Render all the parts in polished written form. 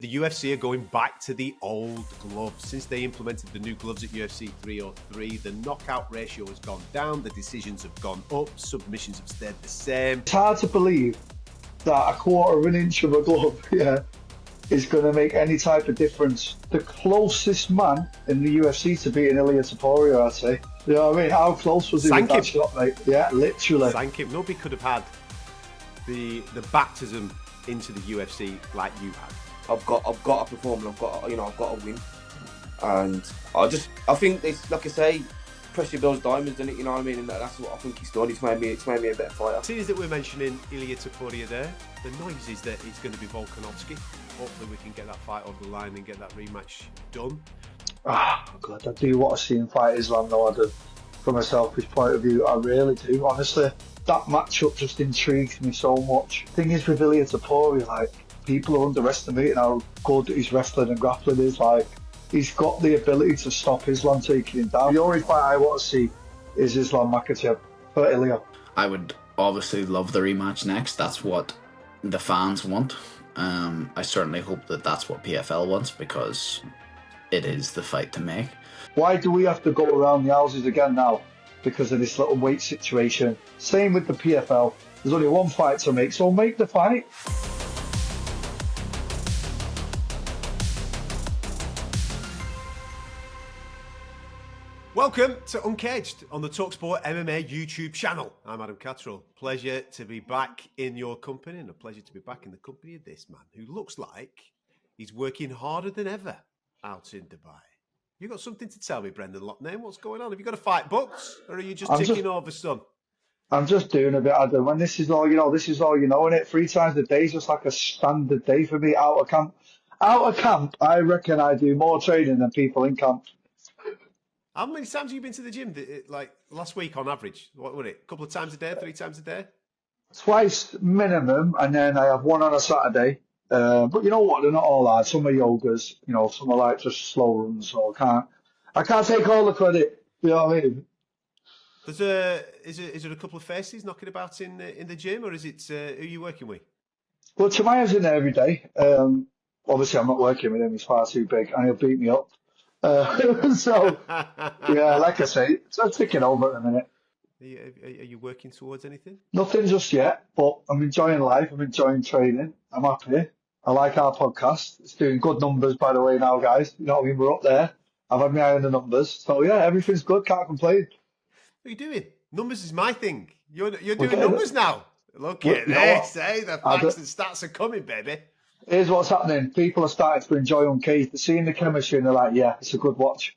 The UFC are going back to the old gloves. Since they implemented the new gloves at UFC 303, the knockout ratio has gone down, the decisions have gone up, submissions have stayed the same. It's hard to believe that a quarter of an inch of a glove is going to make any type of difference. The closest man in the UFC to beating Ilia Topuria, I'd say. You know what I mean? How close was he with that shot, mate? Yeah, literally. Thank him. Nobody could have had the baptism into the UFC like you had. I've got to perform, and I've got to win, and I think it's like I say, pressure builds diamonds, isn't it? You know what I mean? And that's what I think he's done. It's made me a better fighter. Seeing as that we're mentioning Ilia Topuria there, the noise is that he's going to be Volkanovski. Hopefully we can get that fight over the line and get that rematch done. God, I do want to see him fight Islam, though. I do. From a selfish point of view, I really do. Honestly, that matchup just intrigues me so much. Thing is with Ilia Topuria, like, people are underestimating how good his wrestling and grappling is. Like, he's got the ability to stop Islam taking him down. The only fight I want to see is Islam Makhachev for Ilia. I would obviously love the rematch next. That's what the fans want. I certainly hope that that's what PFL wants, because it is the fight to make. Why do we have to go around the houses again now? Because of this little weight situation. Same with the PFL. There's only one fight to make, so make the fight. Welcome to Uncaged on the talkSPORT MMA YouTube channel. I'm Adam Catterall. Pleasure to be back in your company, and a pleasure to be back in the company of this man who looks like he's working harder than ever out in Dubai. You got something to tell me, Brendan Lockname? What's going on? Have you got a fight booked, or are you just ticking over, son? I'm just doing a bit, Adam. When this is all you know, innit? 3 times a day is just like a standard day for me out of camp. Out of camp, I reckon I do more training than people in camp. How many times have you been to the gym? Like last week on average? What was it? A couple of times a day? 3 times a day? Twice minimum, and then I have one on a Saturday. But you know what? They're not all hard. Some are yogas, some are like just slow runs. So I can't take all the credit. You know what I mean? Is there a couple of faces knocking about in the gym, or is it who are you working with? Well, Chimaev's in there every day. Obviously, I'm not working with him. He's far too big, and he'll beat me up. So, yeah, like I say, it's taking over at the minute. Are you working towards anything? Nothing just yet, but I'm enjoying life. I'm enjoying training. I'm happy. I like our podcast. It's doing good numbers, by the way, now, guys. You know what I mean? We're up there. I've had my eye on the numbers. So, yeah, everything's good. Can't complain. What are you doing? Numbers is my thing. You're doing numbers now. Look at this, eh? The facts and stats are coming, baby. Here's what's happening. People are starting to enjoy Uncaged. They're seeing the chemistry and they're like, yeah, it's a good watch.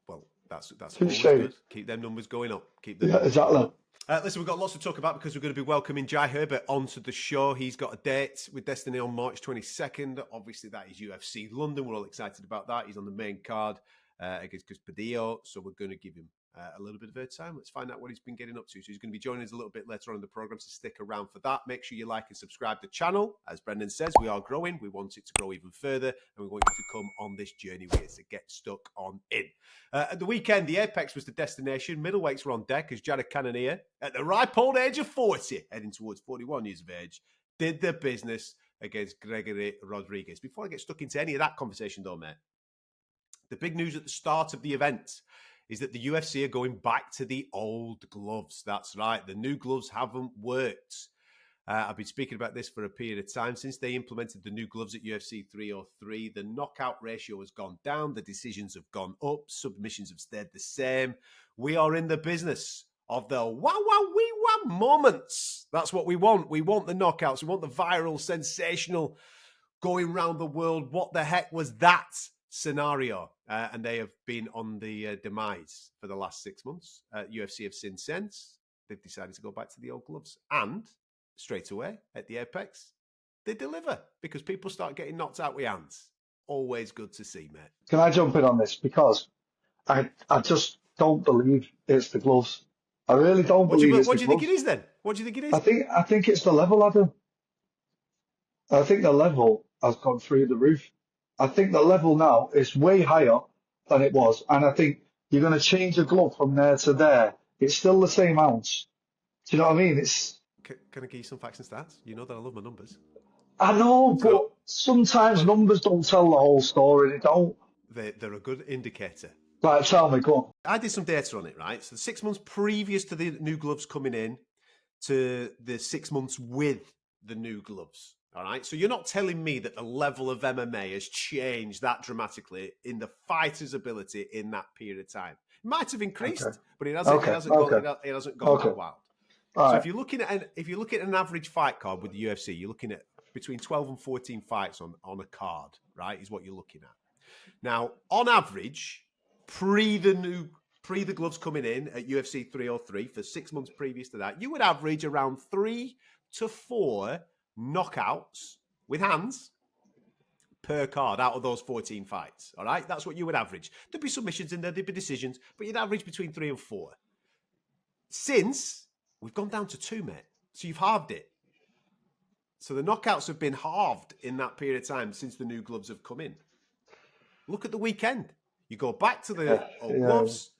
Well, that's always good. Keep them numbers going up. Exactly. Listen, we've got lots to talk about because we're going to be welcoming Jai Herbert onto the show. He's got a date with Destiny on March 22nd. Obviously, that is UFC London. We're all excited about that. He's on the main card against Padillo, so we're going to give him a little bit of airtime. Let's find out what he's been getting up to. So he's going to be joining us a little bit later on in the program, so stick around for that. Make sure you like and subscribe to the channel. As Brendan says, we are growing. We want it to grow even further, and we want you to come on this journey with us, to get stuck on in. At the weekend, the Apex was the destination. Middleweights were on deck as Jared Cannonier, at the ripe old age of 40, heading towards 41 years of age, did the business against Gregory Rodriguez. Before I get stuck into any of that conversation, though, mate, the big news at the start of the event is that the UFC are going back to the old gloves. That's right. The new gloves haven't worked. I've been speaking about this for a period of time. Since they implemented the new gloves at UFC 303, the knockout ratio has gone down. The decisions have gone up. Submissions have stayed the same. We are in the business of the wow-wow-wee-wow moments. That's what we want. We want the knockouts. We want the viral, sensational, going round the world. What the heck was that scenario? And they have been on the demise for the last 6 months. UFC have since they've decided to go back to the old gloves, and straight away at the Apex they deliver, because people start getting knocked out with hands. Always good to see, mate. Can I jump in on this? Because I just don't believe it's the gloves. I really don't believe it's the gloves. What do you think it is then? What do you think it is? I think it's the level, Adam. I think the level has gone through the roof. I think the level now is way higher than it was. And I think you're going to change a glove from there to there. It's still the same ounce. Do you know what I mean? Can I give you some facts and stats? You know that I love my numbers. I know, but sometimes numbers don't tell the whole story. They don't. They're a good indicator. Right, tell me, go on. I did some data on it, right? So 6 months previous to the new gloves coming in to the 6 months with the new gloves, all right? So you're not telling me that the level of MMA has changed that dramatically in the fighter's ability in that period of time. It might have increased, but it hasn't gone that wild. All so right. if you're looking at an average fight card with the UFC, you're looking at between 12 and 14 fights on a card, right? Is what you're looking at. Now, on average, pre the gloves coming in at UFC 303 for 6 months previous to that, you would average around 3 to 4 knockouts with hands per card out of those 14 fights. All right, that's what you would average. There'd be submissions in there, there'd be decisions, but you'd average between 3 and 4. Since we've gone down to 2, mate, so you've halved it. So the knockouts have been halved in that period of time since the new gloves have come in. Look at the weekend. You go back to the old gloves,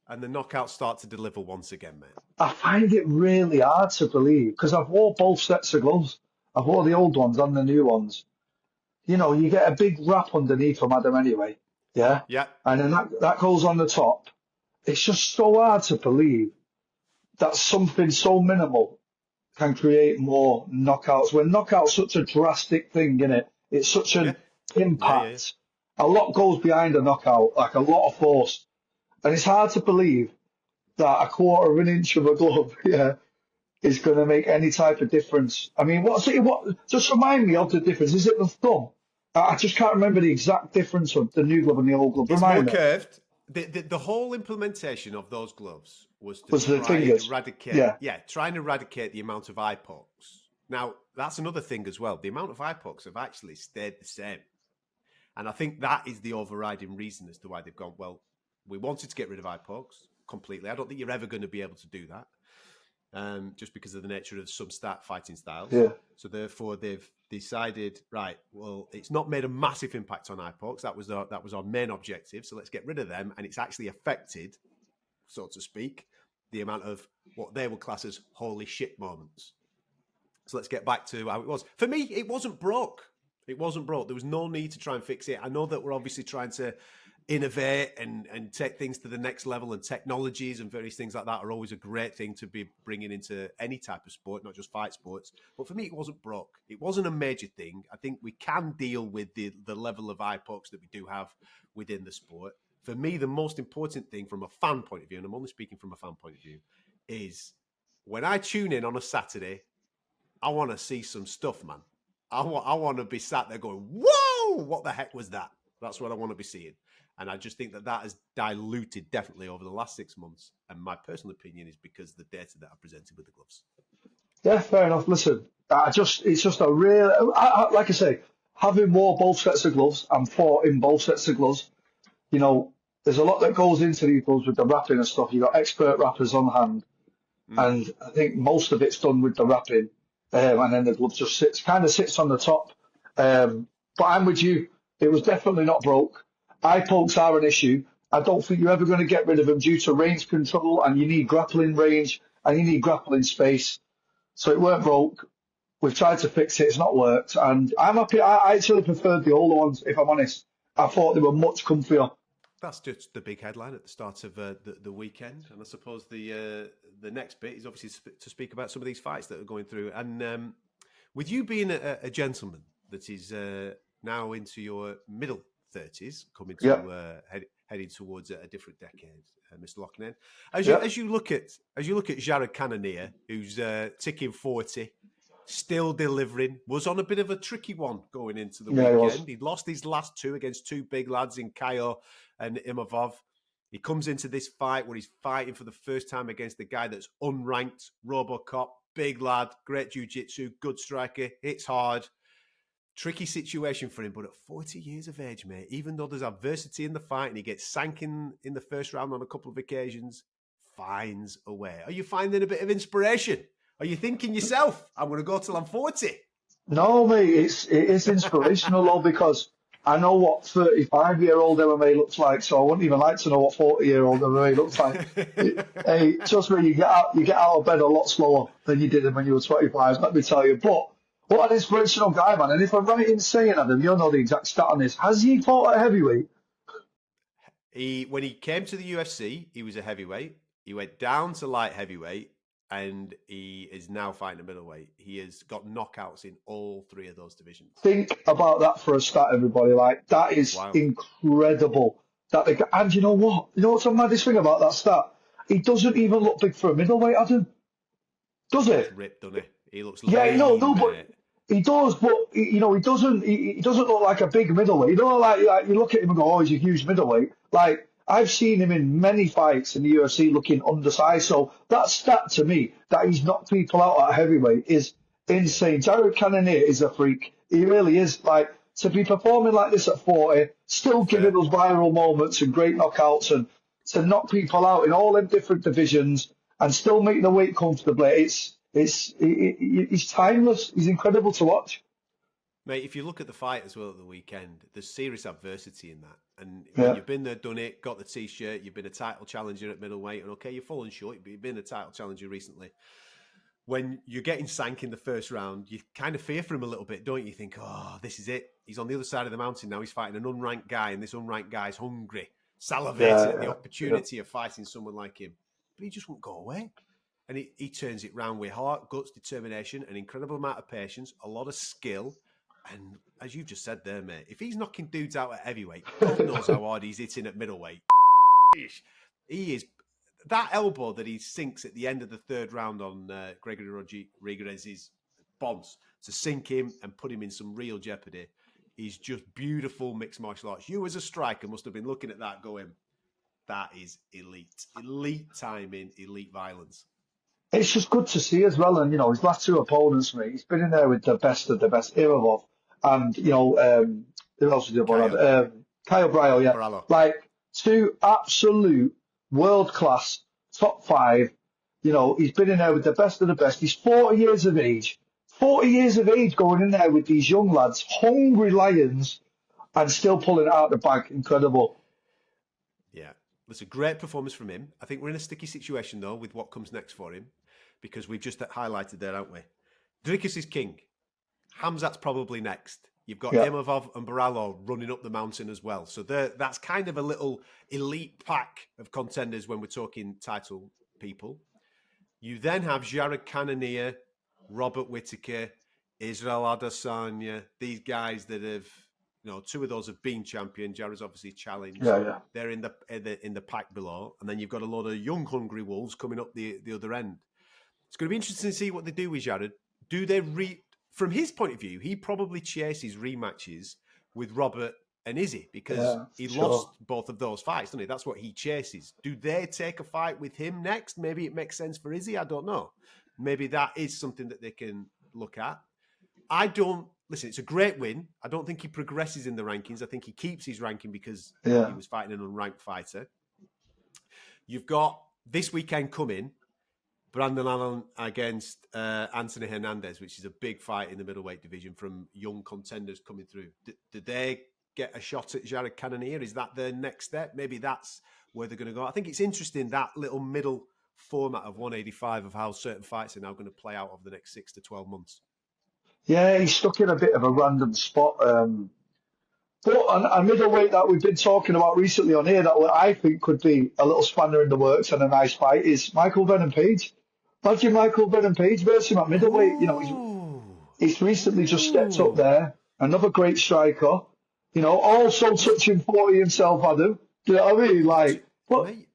and the knockouts start to deliver once again, mate. I find it really hard to believe because I've wore both sets of gloves. I've wore the old ones and the new ones. You know, you get a big wrap underneath them, Adam, anyway. Yeah? Yeah. And then that goes on the top. It's just so hard to believe that something so minimal can create more knockouts. When knockout's such a drastic thing, innit? It's such an impact. A lot goes behind a knockout, like a lot of force. And it's hard to believe that a quarter of an inch of a glove, is going to make any type of difference. I mean, just remind me of the difference. Is it the thumb? I just can't remember the exact difference of the new glove and the old glove. It's more curved. The whole implementation of those gloves was to try and eradicate the amount of eye pokes. Now, that's another thing as well. The amount of eye pokes have actually stayed the same. And I think that is the overriding reason as to why they've gone, well, we wanted to get rid of eye pokes completely. I don't think you're ever going to be able to do that, just because of the nature of some fighting styles. Yeah. So therefore, they've decided, right, well, it's not made a massive impact on eye pokes. That was our main objective. So let's get rid of them. And it's actually affected, so to speak, the amount of what they would class as holy shit moments. So let's get back to how it was. For me, it wasn't broke. It wasn't broke. There was no need to try and fix it. I know that we're obviously trying to innovate and take things to the next level, and technologies and various things like that are always a great thing to be bringing into any type of sport, not just fight sports. But for me, it wasn't broke. It wasn't a major thing. I think we can deal with the level of eye pokes that we do have within the sport. For me, the most important thing from a fan point of view, and I'm only speaking from a fan point of view, is when I tune in on a Saturday, I want to see some stuff, man. I want to be sat there going, whoa, what the heck was that? That's what I want to be seeing. And I just think that has diluted definitely over the last 6 months. And my personal opinion is because of the data that I presented with the gloves. Yeah, fair enough. Listen, it's just a real, like I say, having wore both sets of gloves and fought in both sets of gloves, you know, there's a lot that goes into these gloves with the wrapping and stuff. You've got expert wrappers on hand. And I think most of it's done with the wrapping. And then the glove just sits on the top. But I'm with you. It was definitely not broke. Eye pokes are an issue. I don't think you're ever going to get rid of them due to range control, and you need grappling range and you need grappling space. So it weren't broke. We've tried to fix it. It's not worked. And I'm happy. I actually preferred the older ones, if I'm honest. I thought they were much comfier. That's just the big headline at the start of the weekend. And I suppose the next bit is obviously to speak about some of these fights that are going through. And with you being a gentleman that is now into your middle 30s, coming to heading towards a different decade, Mr. Loughnane, as you look at Jared Cannonier, who's ticking 40, still delivering, was on a bit of a tricky one going into the weekend. He'd lost his last two against two big lads in Kaio and Imavov. He comes into this fight where he's fighting for the first time against the guy that's unranked, Robocop, big lad, great jiu-jitsu, good striker, hits hard. Tricky situation for him, but at 40 years of age, mate, even though there's adversity in the fight and he gets sank in the first round on a couple of occasions, finds a way. Are you finding a bit of inspiration? Are you thinking yourself, I'm going to go till I'm 40? No, mate, it is inspirational, though, because I know what 35-year-old MMA looks like, so I wouldn't even like to know what 40-year-old MMA looks like. Hey, trust me, you get out of bed a lot slower than you did when you were 25, let me tell you. But What an inspirational guy, man. And if I'm right in saying, Adam, you'll know the exact stat on this. Has he fought at heavyweight? When he came to the UFC, he was a heavyweight. He went down to light heavyweight, and he is now fighting a middleweight. He has got knockouts in all 3 of those divisions. Think about that for a stat, everybody. Like, that is incredible. And you know what? You know what's the maddest thing about that stat? He doesn't even look big for a middleweight, Adam. Does he? He's ripped, doesn't he? He looks lean, no, mate. but he does, but he doesn't look like a big middleweight. You know, like you look at him and go, oh, he's a huge middleweight. Like, I've seen him in many fights in the UFC looking undersized. So that stat to me, that he's knocked people out at heavyweight, is insane. Jared Cannonier is a freak. He really is. Like, to be performing like this at 40, still giving us viral moments and great knockouts, and to knock people out in all them different divisions and still make the weight comfortably, he's timeless. He's incredible to watch. Mate, if you look at the fight as well at the weekend, there's serious adversity in that. And when you've been there, done it, got the T-shirt, you've been a title challenger at middleweight, and okay, you've fallen short, but you've been a title challenger recently. When you're getting sank in the first round, you kind of fear for him a little bit, don't you? You think, oh, this is it. He's on the other side of the mountain now. He's fighting an unranked guy, and this unranked guy's hungry, salivating at the opportunity of fighting someone like him. But he just won't go away. And he turns it round with heart, guts, determination, an incredible amount of patience, a lot of skill. And as you've just said there, mate, if he's knocking dudes out at heavyweight, God knows how hard he's hitting at middleweight. He is. That elbow that he sinks at the end of the 3rd round on Gregory Rodriguez's bonds to sink him and put him in some real jeopardy is just beautiful mixed martial arts. You as a striker must have been looking at that going, that is elite. Elite timing, elite violence. It's just good to see as well. And, his last 2 opponents, mate, he's been in there with the best of the best. Iravov and, who else was the other one? Kyle Bryall, yeah. Brallo. Like, 2 absolute world-class top 5. He's been in there with the best of the best. He's 40 years of age. 40 years of age going in there with these young lads, hungry lions, and still pulling it out the bag. Incredible. Yeah. It's a great performance from him. I think we're in a sticky situation, though, with what comes next for him, because we've just highlighted there, haven't we? Dricus is king. Hamzat's probably next. You've got Imavov and Barallo running up the mountain as well. So that's kind of a little elite pack of contenders when we're talking title people. You then have Jared Cannonier, Robert Whittaker, Israel Adesanya, these guys that have, 2 of those have been champion. Jared's obviously challenged. Yeah. They're in the pack below. And then you've got a lot of young, hungry wolves coming up the other end. It's going to be interesting to see what they do with Jared. Do they from his point of view, he probably chases rematches with Robert and Izzy because he lost both of those fights, doesn't he? That's what he chases. Do they take a fight with him next? Maybe it makes sense for Izzy. I don't know. Maybe that is something that they can look at. Listen, it's a great win. I don't think he progresses in the rankings. I think he keeps his ranking because he was fighting an unranked fighter. You've got this weekend coming, Brandon Allen against Anthony Hernandez, which is a big fight in the middleweight division from young contenders coming through. Did they get a shot at Jared Cannonier? Is that their next step? Maybe that's where they're going to go. I think it's interesting, that little middle format of 185 of how certain fights are now going to play out over the next 6 to 12 months. Yeah, he's stuck in a bit of a random spot. But a middleweight that we've been talking about recently on here that I think could be a little spanner in the works and a nice fight is Michael Venom Page. Imagine Michael Venom Page versus him at middleweight. He's recently just stepped up there. Another great striker. Also touching 40 himself, Adam. Do you know what I mean? Like, Mate,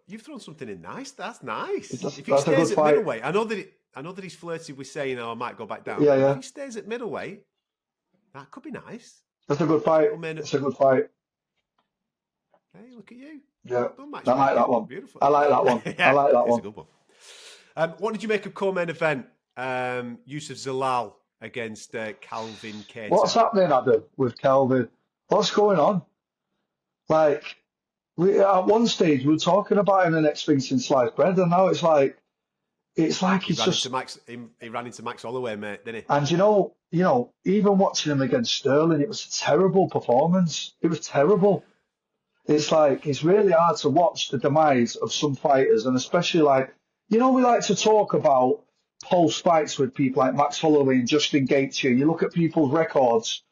you've thrown something in nice. That's nice. If he that's stays at fight. middleweight, I know that he's flirted with saying, I might go back down. Yeah. If he stays at middleweight, that could be nice. That's a good fight. It's a good fight. Hey, look at you. Yeah, I like that one. Beautiful. I like that one. I like that one. It's a good one. What did you make of co-main event? Yusuf Zalal against Calvin Keita. What's happening, Adam, with Calvin? What's going on? Like, at one stage we were talking about him the next thing since sliced bread, and now it's like he's just. He ran into Max Holloway, mate, didn't he? And even watching him against Sterling, it was a terrible performance. It was terrible. It's like it's really hard to watch the demise of some fighters, and especially we like to talk about post fights with people like Max Holloway and Justin Gaethje, you look at people's records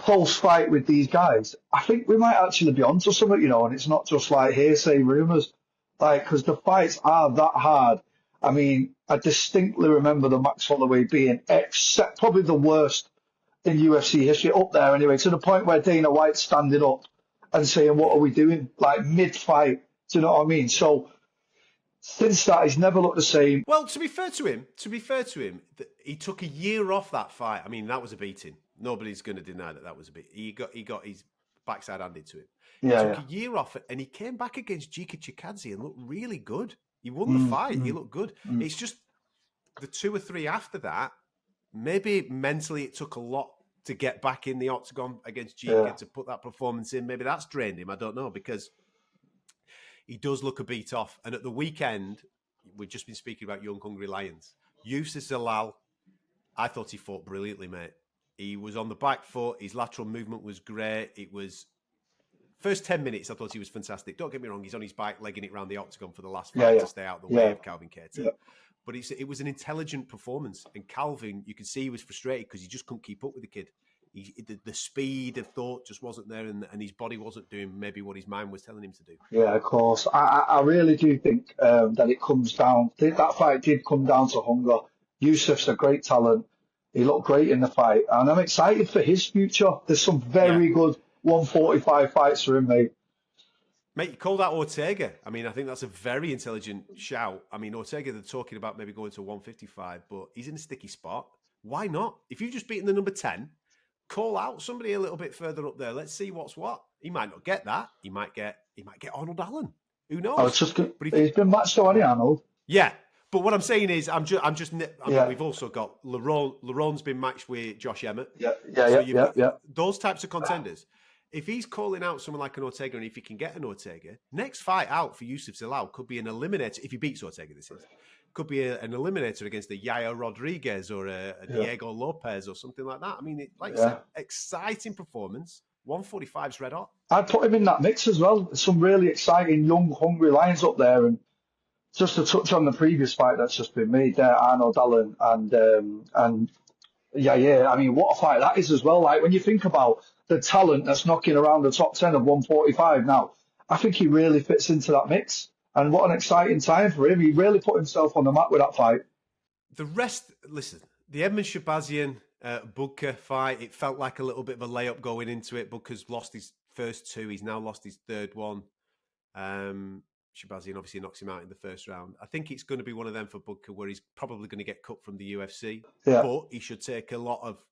post fight with these guys, I think we might actually be onto something, and it's not just like hearsay rumours. Like, because the fights are that hard. I mean, I distinctly remember the Max Holloway being probably the worst in UFC history, up there anyway, to the point where Dana White's standing up and saying, "What are we doing?" Like mid-fight. Do you know what I mean? So since that, he's never looked the same. Well, to be fair to him, he took a year off that fight. I mean, that was a beating. Nobody's going to deny that was a beat. He got his backside handed to him. He took a year off, and he came back against Jika Chikadze and looked really good. He won the fight. He looked good. It's just the 2 or 3 after that, maybe mentally it took a lot to get back in the octagon against Jika to put that performance in. Maybe that's drained him. I don't know, because he does look a beat off. And at the weekend, we've just been speaking about Young Hungry Lions. Yusuf Zalal, I thought he fought brilliantly, mate. He was on the back foot. His lateral movement was great. It was... First 10 minutes, I thought he was fantastic. Don't get me wrong, he's on his bike, legging it around the octagon for the last fight to stay out of the way of Calvin Kattar. Yeah. But it was an intelligent performance. And Calvin, you could see he was frustrated because he just couldn't keep up with the kid. The speed of thought just wasn't there, and his body wasn't doing maybe what his mind was telling him to do. Yeah, of course. I really do think that it comes down... That fight did come down to hunger. Yusuf's a great talent. He looked great in the fight. And I'm excited for his future. There's some very good 145 fights for him, mate. Mate, you called out Ortega. I mean, I think that's a very intelligent shout. I mean, Ortega, they're talking about maybe going to 155, but he's in a sticky spot. Why not? If you've just beaten the number 10, call out somebody a little bit further up there. Let's see what's what. He might not get that. He might get Arnold Allen. Who knows? He's been matched on, Arnold. Yeah. But what I'm saying is, I mean, we've also got Laron's been matched with Josh Emmett. Yeah. Those types of contenders. If he's calling out someone like an Ortega, and if he can get an Ortega, next fight out for Yusuf Zalal could be an eliminator. If he beats Ortega, this is. Could be an eliminator against a Yair Rodriguez or a Diego Lopez or something like that. I mean, like you said, exciting performance. 145's red hot. I'd put him in that mix as well. Some really exciting, young, hungry lions up there. And just to touch on the previous fight that's just been made there, Arnold Allen and Yair. I mean, what a fight that is as well. Like, when you think about the talent that's knocking around the top 10 of 145 now, I think he really fits into that mix. And what an exciting time for him. He really put himself on the map with that fight. The rest, listen, the Edmund Shabazian Bugka fight, it felt like a little bit of a layup going into it. Bugka's lost his first 2. He's now lost his 3rd one. Shabazian obviously knocks him out in the first round. I think it's going to be one of them for Bugka where he's probably going to get cut from the UFC. Yeah. But he should take a lot of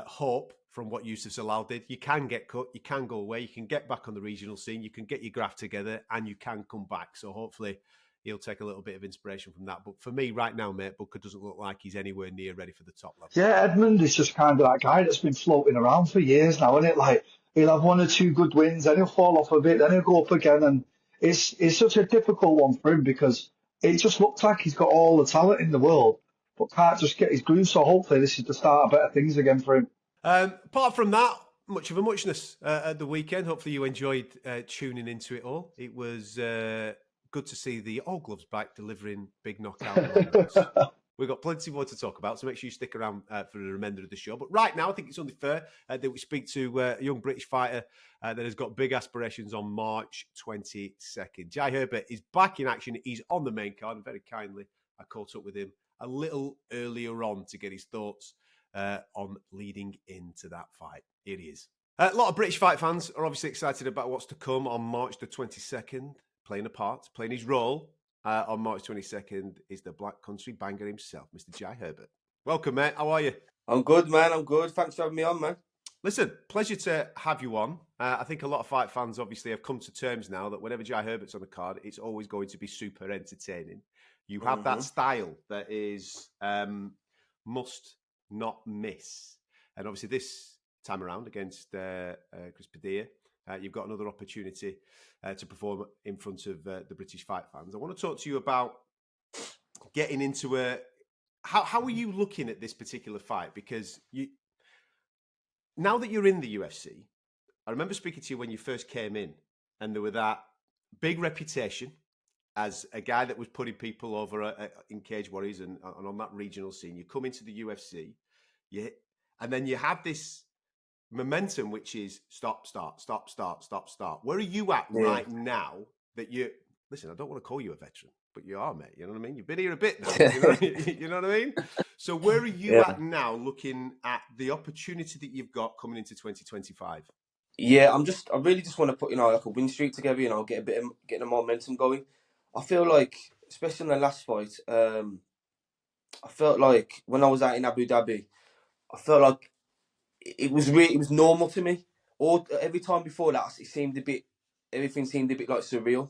hope from what Yusuf Zalal did. You can get cut, you can go away, you can get back on the regional scene, you can get your graft together, and you can come back. So hopefully he'll take a little bit of inspiration from that. But for me right now, mate, Booker doesn't look like he's anywhere near ready for the top level. Yeah, Edmund is just kind of that guy that's been floating around for years now, isn't it? Like, he'll have 1 or 2 good wins, then he'll fall off a bit, then he'll go up again. And it's such a difficult one for him because it just looks like he's got all the talent in the world, but can't just get his groove. So hopefully this is the start of better things again for him. Apart from that, much of a muchness at the weekend. Hopefully you enjoyed tuning into it all. It was good to see the All Gloves back delivering big knockout. We've got plenty more to talk about, so make sure you stick around for the remainder of the show. But right now, I think it's only fair that we speak to a young British fighter that has got big aspirations on March 22nd. Jai Herbert is back in action. He's on the main card, and very kindly, I caught up with him a little earlier on to get his thoughts on leading into that fight. Here he is. A lot of British fight fans are obviously excited about what's to come on March the 22nd. Playing his role on March 22nd is the Black Country Banger himself, Mr. Jai Herbert. Welcome, mate. How are you? I'm good, man. I'm good. Thanks for having me on, man. Listen, pleasure to have you on. I think a lot of fight fans obviously have come to terms now that whenever Jai Herbert's on the card, it's always going to be super entertaining. You have that style that is must not miss. And obviously this time around against Chris Padilla, you've got another opportunity to perform in front of the British fight fans. I want to talk to you about getting into how are you looking at this particular fight? Because now that you're in the UFC, I remember speaking to you when you first came in, and there were that big reputation, as a guy that was putting people over in Cage Warriors and on that regional scene. You come into the UFC, and then you have this momentum, which is stop, start, stop, start, stop, start. Where are you at right now that you... Listen, I don't want to call you a veteran, but you are, mate. You know what I mean? You've been here a bit now. You know what I mean? So where are you at now looking at the opportunity that you've got coming into 2025? Yeah, I really just want to put, like a win streak together, get the momentum going. I feel like, especially in the last fight, I felt like when I was out in Abu Dhabi, I felt like it was normal to me. Or every time before that, everything seemed a bit like surreal.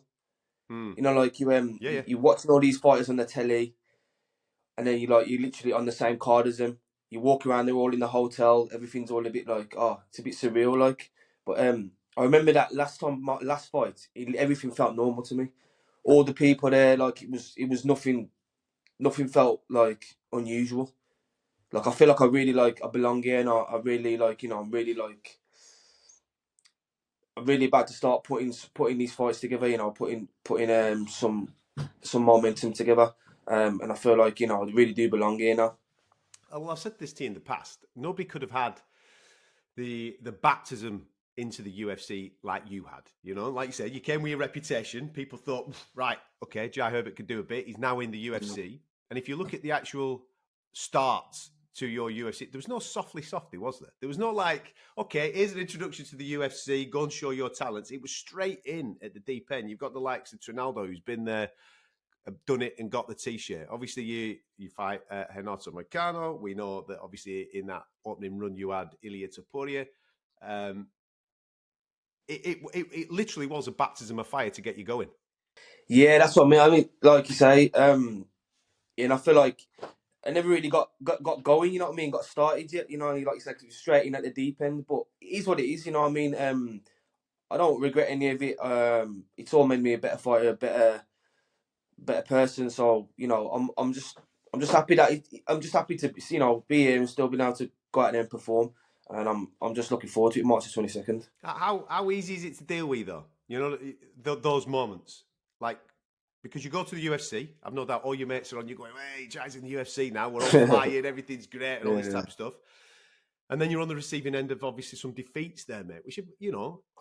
Like you watching all these fighters on the telly, and then you're literally on the same card as them. You walk around, they're all in the hotel. Everything's all a bit like, it's a bit surreal, like. But I remember that last fight, everything felt normal to me. All the people there, like it was nothing felt like unusual. Like I feel like I really I belong here, and I really I'm really about to start putting these fights together. Putting some momentum together. And I feel like I really do belong here now. Well, I've said this to you in the past. Nobody could have had the baptism into the UFC like you had. Like you said, you came with your reputation. People thought, right, okay, Jai Herbert could do a bit. He's now in the UFC. And if you look at the actual starts to your UFC, there was no softy, was there? There was no okay, here's an introduction to the UFC, go and show your talents. It was straight in at the deep end. You've got the likes of Trinaldo, who's been there, done it and got the t-shirt. Obviously, you fight Renato Moicano. We know that obviously in that opening run you had Ilia Topuria. It literally was a baptism of fire to get you going. Yeah, that's what I mean. I mean, like you say, and I feel like I never really got going. You know what I mean? Got started yet? Like you said, straight in at the deep end. But it is what it is. You know what I mean? I don't regret any of it. It's all made me a better fighter, better person. So I'm just happy that I'm just happy to be here and still be able to go out there and perform. And I'm just looking forward to it. March the 22nd. How easy is it to deal with though? Those moments, because you go to the UFC. I've no doubt all your mates are on you going, "Hey, Jai's in the UFC now. We're all flying. Everything's great," and all this type of stuff. And then you're on the receiving end of obviously some defeats there, mate. Which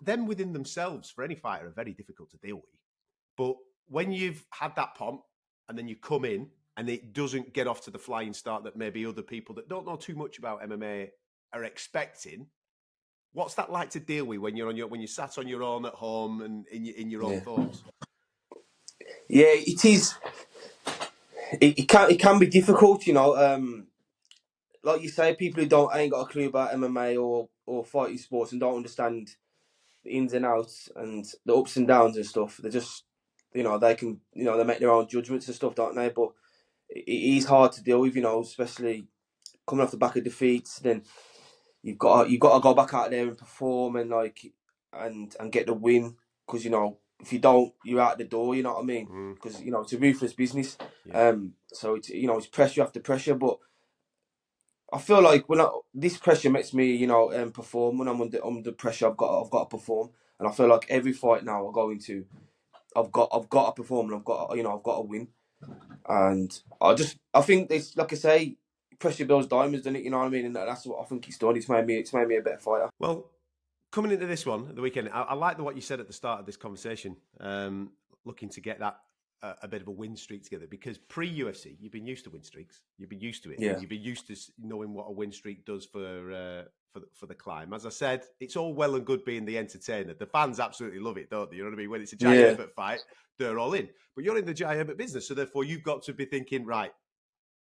them within themselves for any fighter are very difficult to deal with. But when you've had that pomp and then you come in and it doesn't get off to the flying start that maybe other people that don't know too much about MMA are expecting, what's that like to deal with when you're sat on your own at home and in your own thoughts? Yeah, it is. It can be difficult, like you say, people who ain't got a clue about MMA or fighting sports and don't understand the ins and outs and the ups and downs and stuff. They just, they can, they make their own judgments and stuff, don't they? But it is hard to deal with, especially coming off the back of defeats. Then you've got to go back out there and perform and and get the win, because if you don't, you're out the door. You know what I mean? Because it's a ruthless business. Yeah. So it's pressure after pressure, but I feel like this pressure makes me, perform. When I'm under pressure, I've got to perform, and I feel like every fight now I go into, I've got to perform, and I've got to win. And I think it's like I say, pressure builds diamonds, doesn't it? You know what I mean? And that's what I think it's done. It's made me a better fighter. Well, coming into this one, the weekend, I like what you said at the start of this conversation. Looking to get that a bit of a win streak together, because pre-UFC, you've been used to win streaks. You've been used to it. Yeah. You've been used to knowing what a win streak does for the climb. As I said, it's all well and good being the entertainer. The fans absolutely love it, don't they? You know what I mean? When it's a Jai Herbert fight, they're all in. But you're in the Jai Herbert business, so therefore you've got to be thinking, right,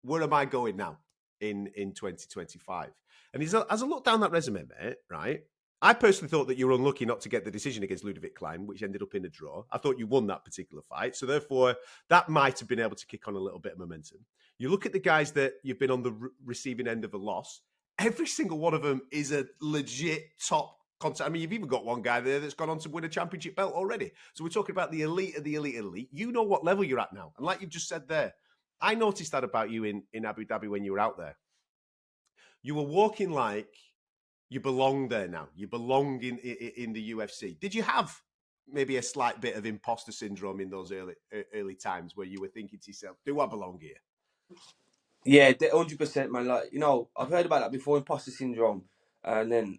where am I going now in 2025? And as I look down that resume, mate, right, I personally thought that you were unlucky not to get the decision against Ludovic Klein, which ended up in a draw. I thought you won that particular fight. So therefore, that might have been able to kick on a little bit of momentum. You look at the guys that you've been on the receiving end of a loss. Every single one of them is a legit top contact. I mean, you've even got one guy there that's gone on to win a championship belt already. So we're talking about the elite of the elite elite. You know what level you're at now. And like you've just said there, I noticed that about you in Abu Dhabi when you were out there. You were walking like you belong there now. You belong in the UFC. Did you have maybe a slight bit of imposter syndrome in those early times where you were thinking to yourself, do I belong here? Yeah, 100%, man. Like, you know, I've heard about that before, imposter syndrome, and then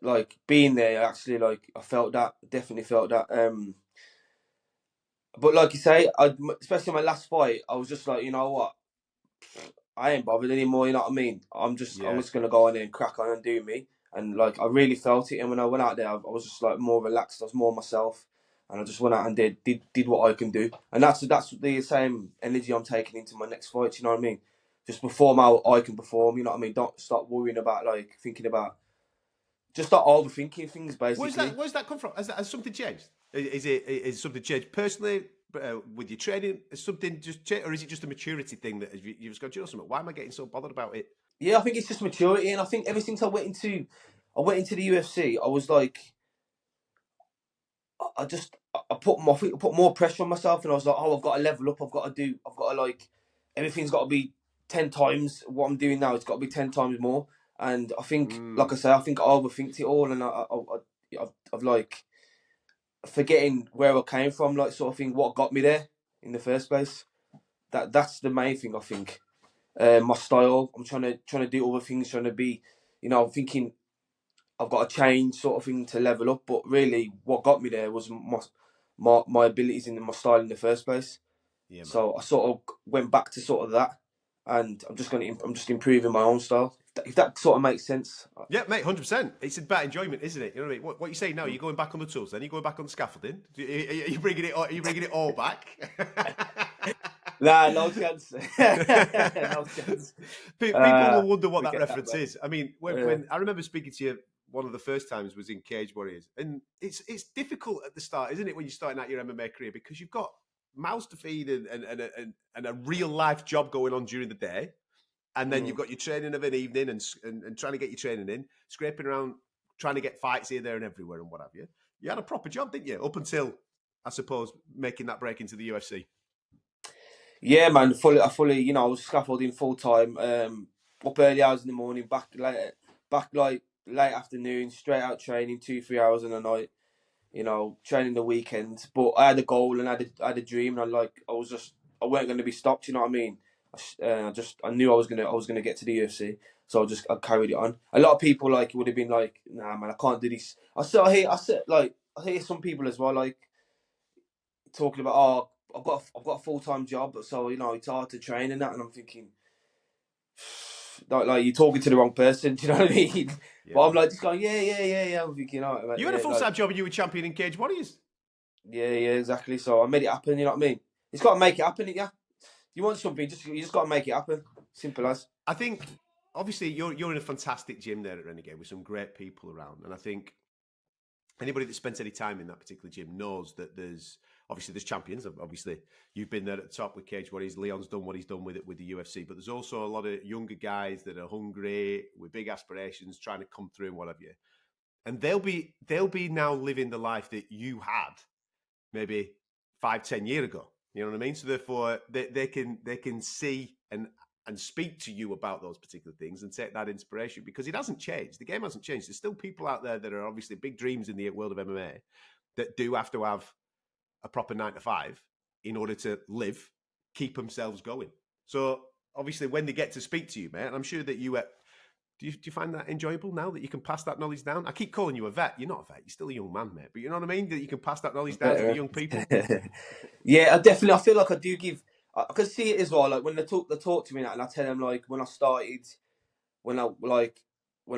like being there, actually, like I felt that, definitely felt that. But like you say, especially my last fight, I was just like, you know what, I ain't bothered anymore. You know what I mean? I'm just gonna go in there and crack on and do me. And like I really felt it. And when I went out there, I was just like more relaxed. I was more myself, and I just went out and did what I can do. And that's the same energy I'm taking into my next fight. You know what I mean? Just perform how I can perform. You know what I mean? Don't start worrying about like thinking about. Just start overthinking things, basically. Where's that come from? Has something changed? Is something changed personally with your training? Has something just changed, or is it just a maturity thing that you've just gone, do you know something? Why am I getting so bothered about it? Yeah, I think it's just maturity, and I think ever since I went into the UFC, I was like, I put more pressure on myself, and I was like, oh, I've got to level up. I've got to like, everything's got to be 10 times what I'm doing now. It's got to be 10 times more. And I think, like I say, I think I overthinked it all, and I've like forgetting where I came from, like sort of thing, what got me there in the first place. That's the main thing, I think. My style, I'm trying to do other things, trying to be, you know, I'm thinking I've got to change sort of thing to level up. But really, what got me there was my abilities in my style in the first place. Yeah, man. So I sort of went back to sort of that, and I'm just improving my own style. If that sort of makes sense. Yeah, mate, 100%. It's about enjoyment, isn't it? You know what I mean? What you say now? You're going back on the tools, then you're going back on the scaffolding. Are you bringing it? Are you bringing it all back? Nah, no chance. No chance. People will wonder what that reference that, is. I mean, when I remember speaking to you, one of the first times was in Cage Warriors, and it's difficult at the start, isn't it, when you're starting out your MMA career, because you've got mouths to feed and a real life job going on during the day, and then you've got your training of an evening and trying to get your training in, scraping around, trying to get fights here, there, and everywhere, and what have you. You had a proper job, didn't you? Up until, I suppose, making that break into the UFC. Yeah, man. I fully, you know, I was scaffolding full time. Up early hours in the morning, back like late afternoon, straight out training 2-3 hours in the night. You know, training the weekends. But I had a goal and I had a dream, and I weren't going to be stopped. You know what I mean? I knew I was gonna get to the UFC, so I carried it on. A lot of people like would have been like, nah, man, I can't do this. I hear some people as well like talking about, oh, I've got a full-time job, so you know it's hard to train and that, and I'm thinking, like you're talking to the wrong person. Do you know what I mean? Yeah, but I'm like just going, yeah. I'm thinking, oh, like, you had a full-time job and you were champion in Cage Warriors. Yeah, exactly. So I made it happen. You know what I mean? It's got to make it happen. Yeah, you want something, you just got to make it happen. Simple as. I think, obviously, you're in a fantastic gym there at Renegade with some great people around, and I think anybody that spent any time in that particular gym knows that there's champions. Obviously, you've been there at the top with Cage Warriors. Leon's done what he's done with the UFC, but there's also a lot of younger guys that are hungry with big aspirations, trying to come through and what have you. And they'll be now living the life that you had maybe 5-10 years ago. You know what I mean? So therefore, they can see and speak to you about those particular things and take that inspiration, because it hasn't changed. The game hasn't changed. There's still people out there that are obviously big dreams in the world of MMA that do have to have a proper 9-to-5 in order to live, keep themselves going. So obviously when they get to speak to you, mate, and I'm sure that do you find that enjoyable now that you can pass that knowledge down? I keep calling you a vet. You're not a vet. You're still a young man, mate. But you know what I mean? That you can pass that knowledge down to the young people. Yeah, I feel like I do give. I can see it as well. Like when they talk to me now, and I tell them like when I started, when I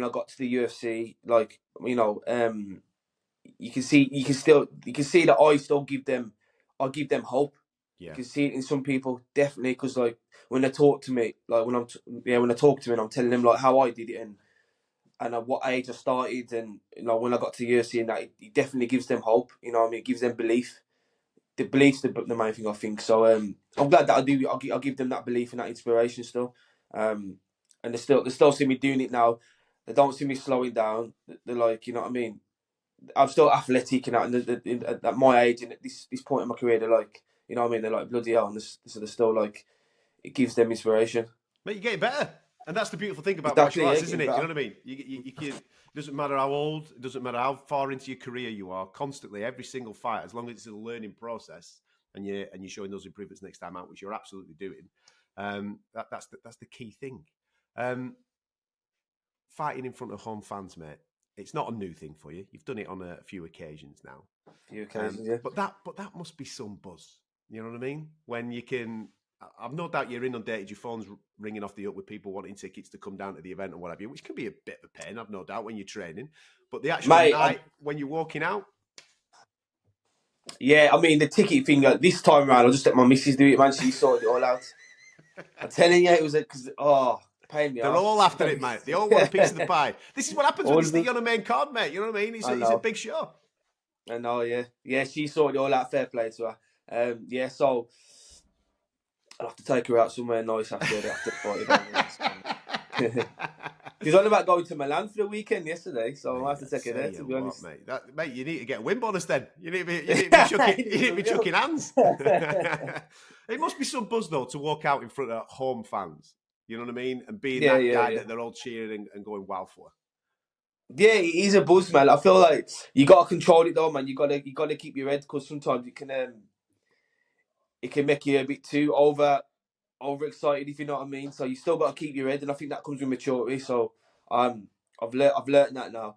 got to the UFC, like you know, you can see that I still give them hope. Yeah. You can see it in some people, definitely, because like when they talk to me, like when they talk to me, and I'm telling them like how I did it and at what age I started, and you know when I got to the UFC, and that it definitely gives them hope. You know what I mean? It gives them belief. The belief's the main thing, I think. So I'm glad that I'll give them that belief and that inspiration still. And they still see me doing it now. They don't see me slowing down. They're like, you know what I mean? I'm still athletic and at my age and at this point in my career, they're like, you know what I mean? They're like, bloody hell. And so they're still like, it gives them inspiration. Mate, you're getting better. And that's the beautiful thing about Exactly, martial arts, yeah, isn't it? getting You know what I mean? You can, it doesn't matter how old, it doesn't matter how far into your career you are. Constantly, every single fight, as long as it's a learning process, and you're showing those improvements next time out, which you're absolutely doing. That's the key thing. Fighting in front of home fans, mate. It's not a new thing for you. You've done it on a few occasions now. A few occasions, yeah. But that must be some buzz. You know what I mean? When you can, I've no doubt you're inundated. Your phone's ringing off the up with people wanting tickets to come down to the event or whatever, which can be a bit of a pain. I've no doubt when you're training. But the actual night when you're walking out. Yeah, I mean the ticket thing. This time around, I'll just let my missus do it, man. She sorted it all out. I'm telling you, it was because pain me. They're all after it, mate. They all want a piece of the pie. This is what happens when you stick you on a main card, mate. You know what I mean? It's a big show. I know, yeah. She sorted it all out. Fair play to her. Yeah, so I'll have to take her out somewhere nice after the fight. She's on about going to Milan for the weekend yesterday, so I'll have to take her there. To be honest, mate, you need to get a win bonus then. You need to be chucking hands. It must be some buzz though to walk out in front of home fans. You know what I mean? And being that guy that they're all cheering and going wow for. Yeah, he's a buzz, man. I feel like you got to control it though, man. You got to keep your head, because sometimes it can make you a bit too overexcited, if you know what I mean. So you still got to keep your head, and I think that comes with maturity. So I've learned that now.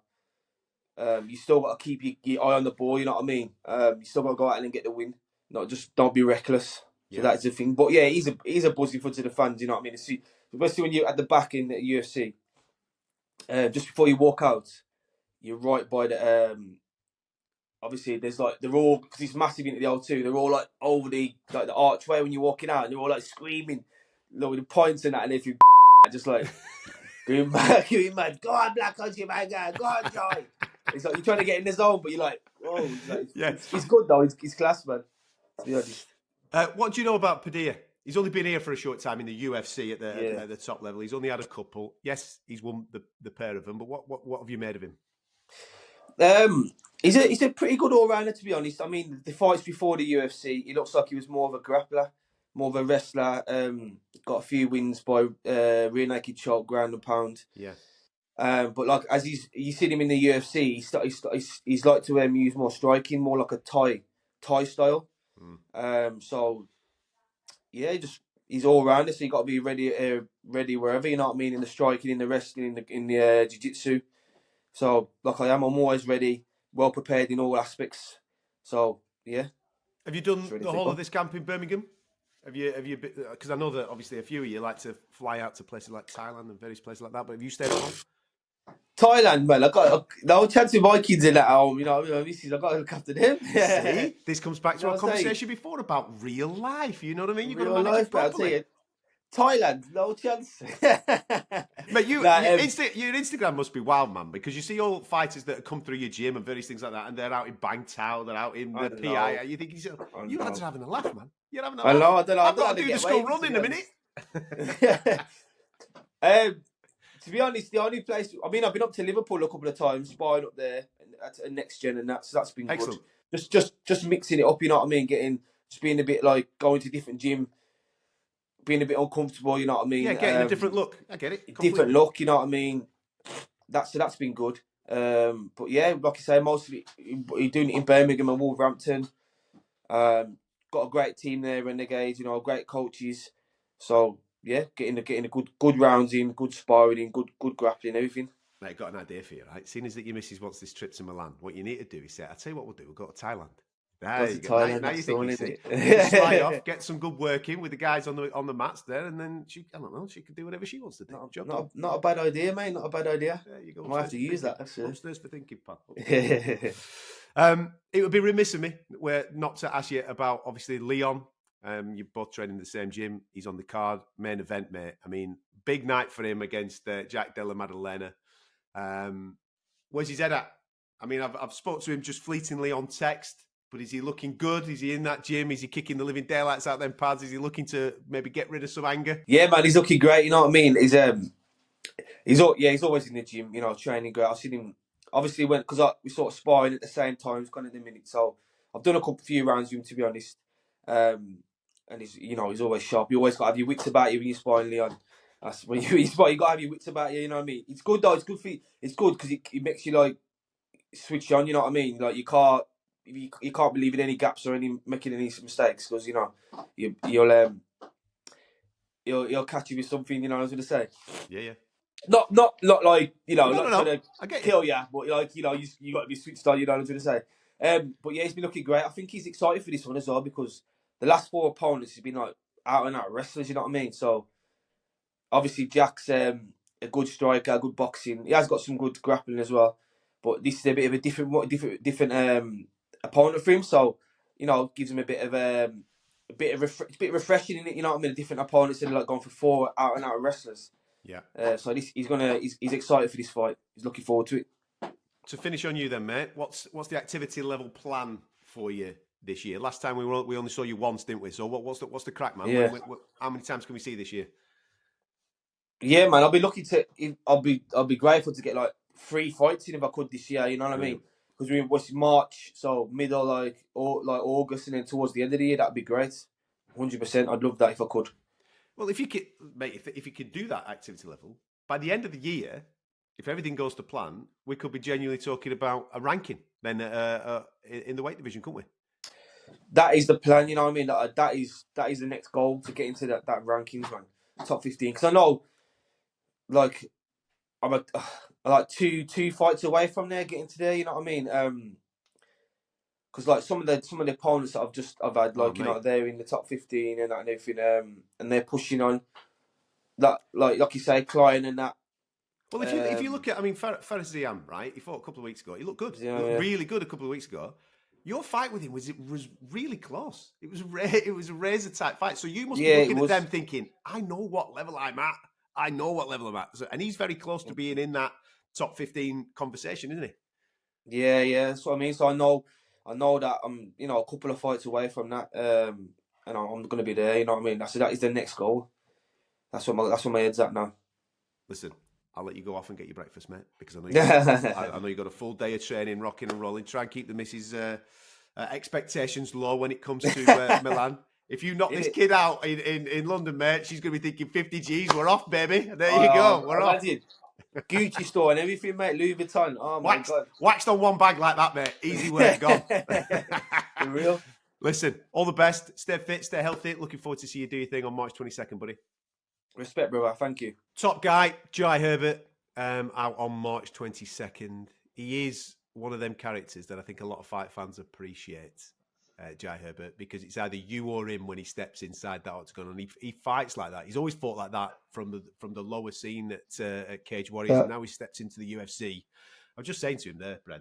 You still got to keep your eye on the ball. You know what I mean. You still got to go out and get the win. Don't be reckless. So that's the thing. But yeah, he's a buzz in front of the fans. You know what I mean. Especially when you're at the back in the UFC. Just before you walk out, you're right by the. Obviously, there's they're all, because it's massive into the O2. They're all over the archway when you're walking out, and they're all screaming, with the points and that, and if you just going mad, go on, Black Country, my guy, go on, Joy. It's you're trying to get in the zone, but you're whoa. It's good though. It's class, man. To be honest. What do you know about Padilla? He's only been here for a short time in the UFC at the top level. He's only had a couple. Yes, he's won the pair of them. But what have you made of him? He's a pretty good all-rounder, to be honest. I mean, the fights before the UFC, he looks like he was more of a grappler, more of a wrestler. Got a few wins by rear naked choke, ground and pound. Yeah. But as you see him in the UFC, he's like to use more striking, more like a Thai style. So yeah, he's all rounder. So you got to be ready wherever, you know what I mean, in the striking, in the wrestling, in the jiu-jitsu. So I'm always ready, well prepared in all aspects. So yeah. Have you done the whole of this camp in Birmingham? Have you? Because I know that obviously a few of you like to fly out to places like Thailand and various places like that. But have you stayed at home? Thailand, man. I got no chance with my kids in at home. You know, my missus, I got to look after them. See, this comes back to our conversation before about real life. You know what I mean? You've got to manage it properly. Thailand, no chance. Mate, your Instagram must be wild, man, because you see all fighters that come through your gym and various things like that, and they're out in Bangtao, they're out in the PI. You think you're lads are having a laugh, man. You're having a laugh. I don't know. I've got to do the school run in a minute. To be honest, the only place, I've been up to Liverpool a couple of times, sparring up there at Next Gen, and that's been excellent. Good. Just mixing it up, you know what I mean? Just being a bit going to different gym, being a bit uncomfortable, you know what I mean? Yeah, getting a different look. I get it. Completely. Different look, you know what I mean? That's been good. But yeah, like I say, most of it, you're doing it in Birmingham and Wolverhampton. Got a great team there, Renegades, great coaches. So yeah, getting a good rounds in, good sparring in, good grappling, everything. Mate, I've got an idea for you, right? Seeing as that your missus wants this trip to Milan, what you need to do is say, I'll tell you what we'll do, we'll go to Thailand. There you go. Now you think you see. Slide off, get some good work in with the guys on the mats there, and then she can do whatever she wants to do. Not a bad idea, mate. Not a bad idea. There you go. I might have to use that. Upstairs for thinking, pal. It would be remiss of me not to ask you about, obviously, Leon. You're both training in the same gym. He's on the card, main event, mate. I mean, big night for him against Jack Della Maddalena. Where's his head at? I mean, I've spoke to him just fleetingly on text. But is he looking good? Is he in that gym? Is he kicking the living daylights out them pads? Is he looking to maybe get rid of some anger? Yeah, man, he's looking great. You know what I mean? He's always in the gym. Training great. I've seen him. Obviously, because we sort of sparring at the same time, it's kind of the minute. So I've done a few rounds with him, to be honest. And he's always sharp. You always got to have your wits about you when you're sparring, Leon. That's what you got to have your wits about you. You know what I mean? It's good though. It's good for you. It's good because it makes you like switch on. You know what I mean? Like you can't believe in any gaps or making any mistakes because you know you'll catch you with something. You know what I was gonna say. Yeah. Not like No. not trying to I get you. kill you, but like you got to be switched on. You know what I was gonna say. But yeah, he's been looking great. I think he's excited for this one as well because the last 4 opponents has been like out and out wrestlers. You know what I mean? So obviously Jack's a good striker, good boxing. He has got some good grappling as well. But this is a bit of a different opponent for him. So you know, gives him a bit of refreshing in it. You know what I mean? A different opponent instead of like going for 4 out and out wrestlers. Yeah. So he's excited for this fight. He's looking forward to it. To finish on you then, mate, what's the activity level plan for you this year? Last time we only saw you once, didn't we? So what's the crack, man? Yeah. How many times can we see this year? Yeah, man. I'll be grateful to get like 3 fights in if I could this year. You know what I mean? Because we're in March, so middle like August, and then towards the end of the year, that'd be great. 100%. I'd love that if I could. Well, if you could, mate, if you could do that activity level by the end of the year, if everything goes to plan, we could be genuinely talking about a ranking then in the weight division, couldn't we? That is the plan, you know what I mean? That is the next goal to get into that rankings, man. Top 15. Because I know, like, I'm like two fights away from there, getting to there. You know what I mean? Because like some of the opponents that I've had, like you know, they're in the top 15 and that and everything. And they're pushing on that, like you say, Klein and that. Well, if you look at, I mean, Fares Ziam, right? He fought a couple of weeks ago. He looked good. Yeah, he looked really good a couple of weeks ago. Your fight with him was really close. It was a razor type fight. So you must be looking at them thinking, I know what level I'm at. So, and he's very close to being in that top 15 conversation, isn't he? Yeah, that's what I mean. So I know that I'm, you know, a couple of fights away from that, and I'm going to be there. You know what I mean? That is the next goal. That's what my head's at now. Listen, I'll let you go off and get your breakfast, mate, because I know you've got a full day of training, rocking and rolling. Try and keep the missus' expectations low when it comes to Milan. If you knock this kid out in London, mate, she's going to be thinking 50 G's. We're off, baby. There you go. We're off. Gucci store and everything, mate. Louis Vuitton. Oh my God. Waxed on one bag like that, mate. Easy work, gone. For real. Listen, all the best. Stay fit, stay healthy. Looking forward to see you do your thing on March 22nd, buddy. Respect, brother. Thank you. Top guy, Jai Herbert, out on March 22nd. He is one of them characters that I think a lot of fight fans appreciate, Jai Herbert, because it's either you or him when he steps inside that octagon, and he fights like that. He's always fought like that from the lower scene at Cage Warriors, and now he steps into the UFC. I was just saying to him there, Bren,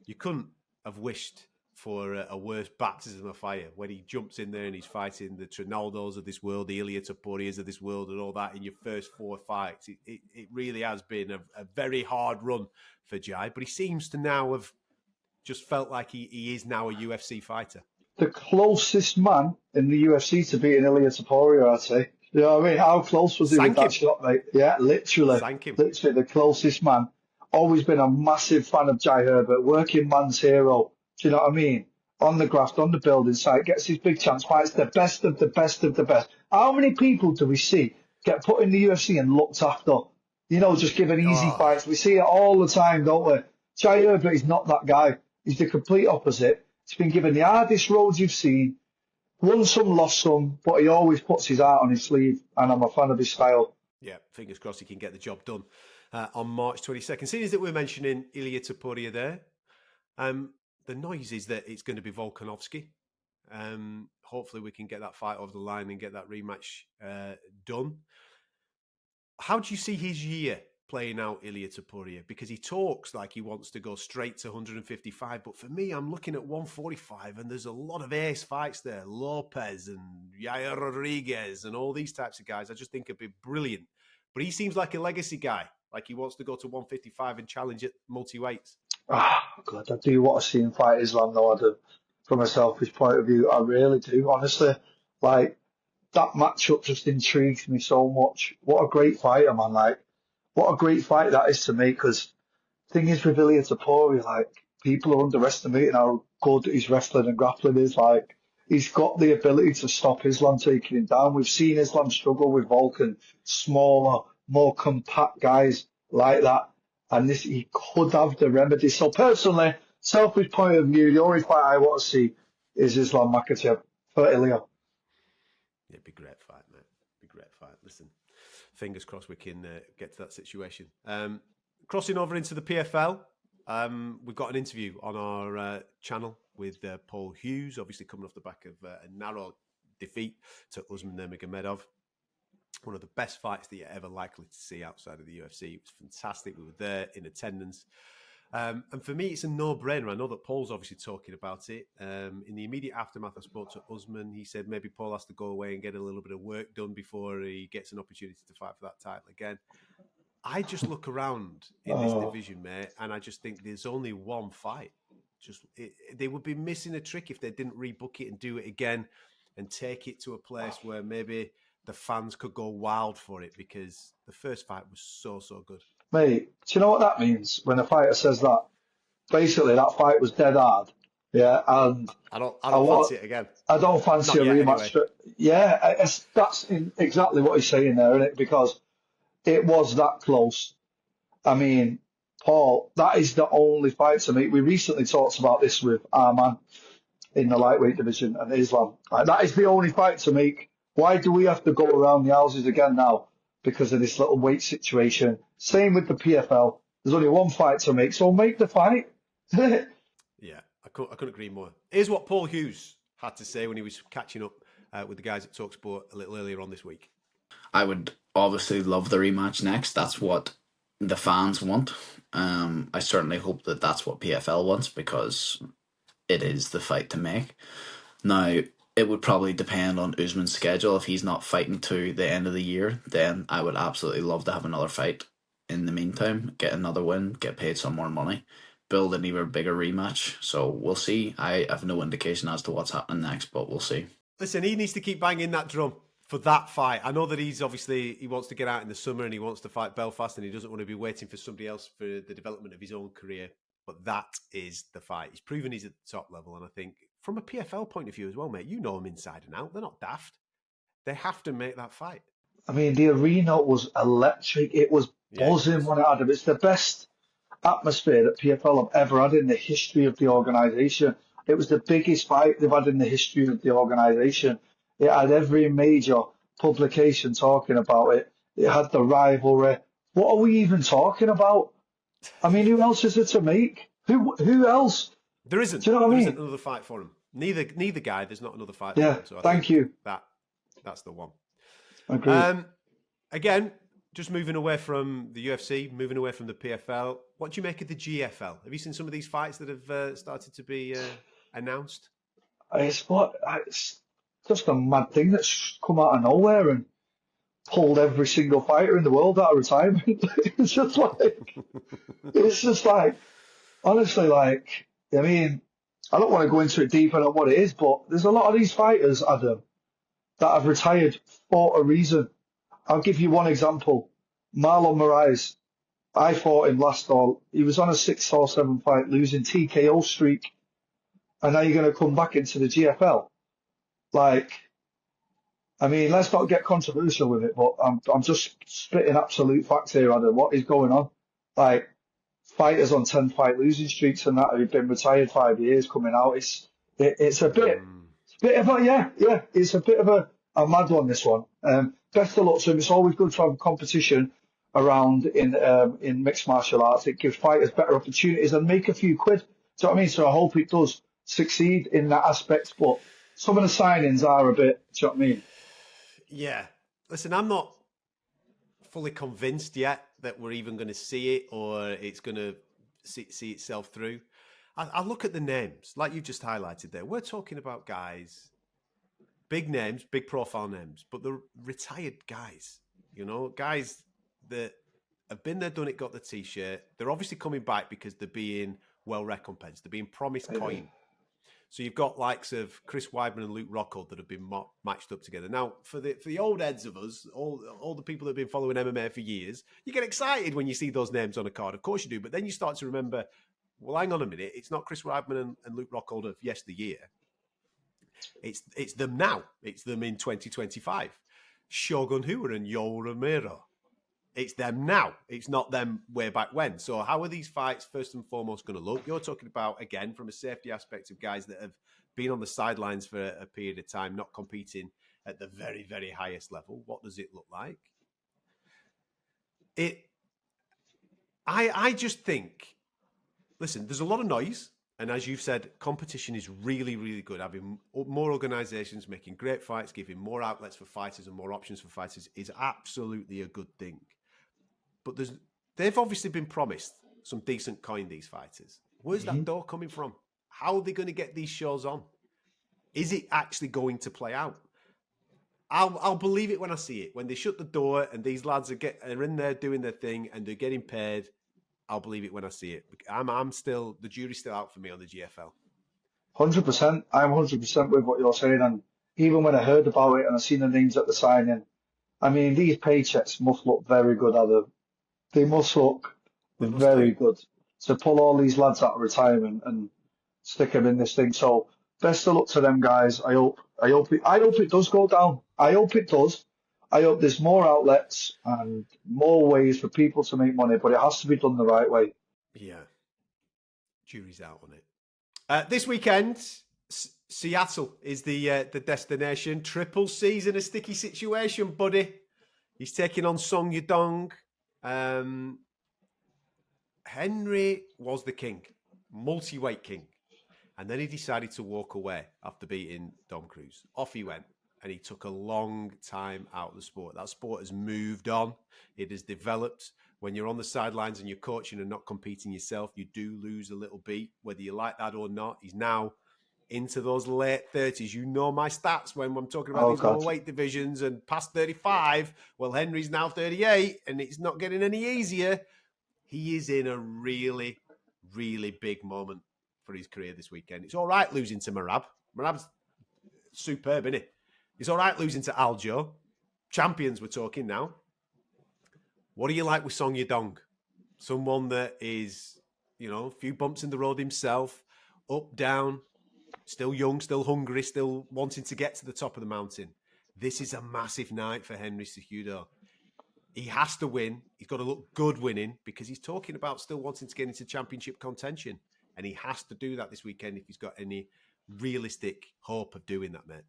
you couldn't have wished for a worse baptism of fire when he jumps in there and he's fighting the Trinaldos of this world, the Ilia Topurias of this world, and all that in your first 4 fights. It really has been a very hard run for Jai, but he seems to now have just felt like he is now a UFC fighter. The closest man in the UFC to beating Ilia Topuria, I'd say. You know what I mean? How close was he with that shot, mate? Yeah, literally. Literally the closest man. Always been a massive fan of Jai Herbert, working man's hero. Do you know what I mean? On the graft, on the building site, gets his big chance fights, the best of the best of the best. How many people do we see get put in the UFC and looked after? You know, just given easy fights. We see it all the time, don't we? Jai Herbert is not that guy. He's the complete opposite. He's been given the hardest roads you've seen, won some, lost some, but he always puts his heart on his sleeve, and I'm a fan of his style. Yeah, fingers crossed he can get the job done on March 22nd. Seeing as that we're mentioning Ilia Topuria there, the noise is that it's going to be Volkanovski. Hopefully we can get that fight over the line and get that rematch done. How do you see his year playing out, Ilia Topuria? Because he talks like he wants to go straight to 155, but for me, I'm looking at 145, and there's a lot of ace fights there. Lopez and Yair Rodriguez and all these types of guys I just think would be brilliant. But he seems like a legacy guy, like he wants to go to 155 and challenge at multi-weights. God, I do want to see him fight Islam, though. I do. From a selfish point of view, I really do. Honestly, like, that matchup just intrigues me so much. What a great fighter, man. Like, what a great fight that is to me, because the thing is with Ilia Topuria, like, people are underestimating how good his wrestling and grappling is. Like, He's got the ability to stop Islam taking him down. We've seen Islam struggle with Volkan, smaller, more compact guys like that. And this, he could have the remedy. So personally, selfish point of view, the only fight I want to see is Islam Makhachev for Ilia. Yeah, it'd be a great fight, mate. It'd be a great fight. Listen, fingers crossed we can get to that situation. Crossing over into the PFL, we've got an interview on our channel with Paul Hughes, obviously coming off the back of a narrow defeat to Usman Nurmagomedov. One of the best fights that you're ever likely to see outside of the UFC. It was fantastic. We were there in attendance. And for me, it's a no-brainer. I know that Paul's obviously talking about it. In the immediate aftermath, I spoke to Usman. He said maybe Paul has to go away and get a little bit of work done before he gets an opportunity to fight for that title again. I just look around in this division, mate, and I just think there's only one fight. They would be missing a trick if they didn't rebook it and do it again and take it to a place where maybe the fans could go wild for it, because the first fight was so good. Mate, do you know what that means when a fighter says that? Basically, that fight was dead hard. Yeah, and I don't fancy it again. I don't fancy a rematch. Anyway. Yeah, that's exactly what he's saying there, isn't it? Because it was that close. I mean, Paul, that is the only fight to me. We recently talked about this with our man in the lightweight division and Islam. That is the only fight to make. Why do we have to go around the houses again now? Because of this little weight situation. Same with the PFL. There's only one fight to make, so make the fight. Yeah, I couldn't agree more. Here's what Paul Hughes had to say when he was catching up with the guys at talkSPORT a little earlier on this week. I would obviously love the rematch next. That's what the fans want. I certainly hope that that's what PFL wants, because it is the fight to make. Now, it would probably depend on Usman's schedule. If he's not fighting to the end of the year, then I would absolutely love to have another fight in the meantime, get another win, get paid some more money, build an even bigger rematch. So we'll see. I have no indication as to what's happening next, but we'll see. Listen, he needs to keep banging that drum for that fight. I know that he wants to get out in the summer and he wants to fight Belfast and he doesn't want to be waiting for somebody else for the development of his own career. But that is the fight. He's proven he's at the top level. And I think from a PFL point of view as well, mate, you know him inside and out. They're not daft. They have to make that fight. I mean, the arena was electric. It was buzzing when it had. It's the best atmosphere that PFL have ever had in the history of the organisation. It was the biggest fight they've had in the history of the organisation. It had every major publication talking about it. It had the rivalry. What are we even talking about? I mean, who else is it to make? Who else? There isn't. Do you know what I mean? There isn't another fight for him. Neither guy. There's not another fight. Yeah. For him, so Thank you. That's the one. Agreed. Again, just moving away from the UFC, moving away from the PFL. What do you make of the GFL? Have you seen some of these fights that have started to be announced? It's just a mad thing that's come out of nowhere and pulled every single fighter in the world out of retirement. It's just like, honestly, like, I mean, I don't want to go into it deeper on what it is, but there's a lot of these fighters, Adam, that have retired for a reason. I'll give you one example. Marlon Moraes. I fought him last all. He was on a 6 or 7 fight losing TKO streak. And now you're going to come back into the GFL. Like, I mean, let's not get controversial with it, but I'm just spitting absolute facts here, Adam. What is going on? Like, fighters on 10 fight losing streaks and that who've been retired 5 years coming out. It's a bit of a, it's a bit of a mad one, this one. Best of luck to him. It's always good to have competition around in mixed martial arts. It gives fighters better opportunities and make a few quid. Do you know what I mean? So I hope it does succeed in that aspect. But some of the signings are a bit, do you know what I mean? Yeah. Listen, I'm not fully convinced yet that we're even going to see it or it's going to see itself through. I look at the names, like you just highlighted there. We're talking about guys, big names, big profile names, but they're retired guys, you know, guys that have been there, done it, got the T-shirt. They're obviously coming back because they're being well recompensed. They're being promised coin. So you've got likes of Chris Weidman and Luke Rockhold that have been matched up together. Now, for the old heads of us, all the people that have been following MMA for years, you get excited when you see those names on a card. Of course you do. But then you start to remember, well, hang on a minute. It's not Chris Weidman and Luke Rockhold of yesteryear. It's them now. It's them in 2025. Shogun Rua and Yoel Romero. It's them now. It's not them way back when. So how are these fights first and foremost going to look? You're talking about, again, from a safety aspect of guys that have been on the sidelines for a period of time, not competing at the very, very highest level. What does it look like? I just think, listen, there's a lot of noise. And as you've said, competition is really, really good. Having more organizations making great fights, giving more outlets for fighters and more options for fighters is absolutely a good thing. But they've obviously been promised some decent coin, these fighters. Where's that door coming from? How are they going to get these shows on? Is it actually going to play out? I'll believe it when I see it. When they shut the door and these lads are in there doing their thing and they're getting paid, I'll believe it when I see it. I'm still, the jury's still out for me on the GFL. 100%. I'm 100% with what you're saying. And even when I heard about it and I seen the names at the signing, I mean, these paychecks must look very good, Adam. They must look very good to pull all these lads out of retirement and stick them in this thing. So best of luck to them guys. I hope it does go down. I hope it does. I hope there's more outlets and more ways for people to make money, but it has to be done the right way. Yeah. Jury's out on it. This weekend, Seattle is the destination. Triple C's in a sticky situation, buddy. He's taking on Song Yadong. Henry was the king, multi-weight king. And then he decided to walk away after beating Dom Cruz. Off he went. And he took a long time out of the sport. That sport has moved on. It has developed. When you're on the sidelines and you're coaching and not competing yourself, you do lose a little beat, whether you like that or not. He's now into those late 30s. You know my stats when I'm talking about these lower weight divisions and past 35. Well, Henry's now 38 and it's not getting any easier. He is in a really, really big moment for his career this weekend. It's all right losing to Merab. Merab's superb, isn't he? It's all right losing to Aljo. Champions we're talking now. What do you like with Song Yadong? Someone that is, a few bumps in the road himself, up, down, still young, still hungry, still wanting to get to the top of the mountain. This is a massive night for Henry Cejudo. He has to win. He's got to look good winning because he's talking about still wanting to get into championship contention. And he has to do that this weekend if he's got any realistic hope of doing that, mate.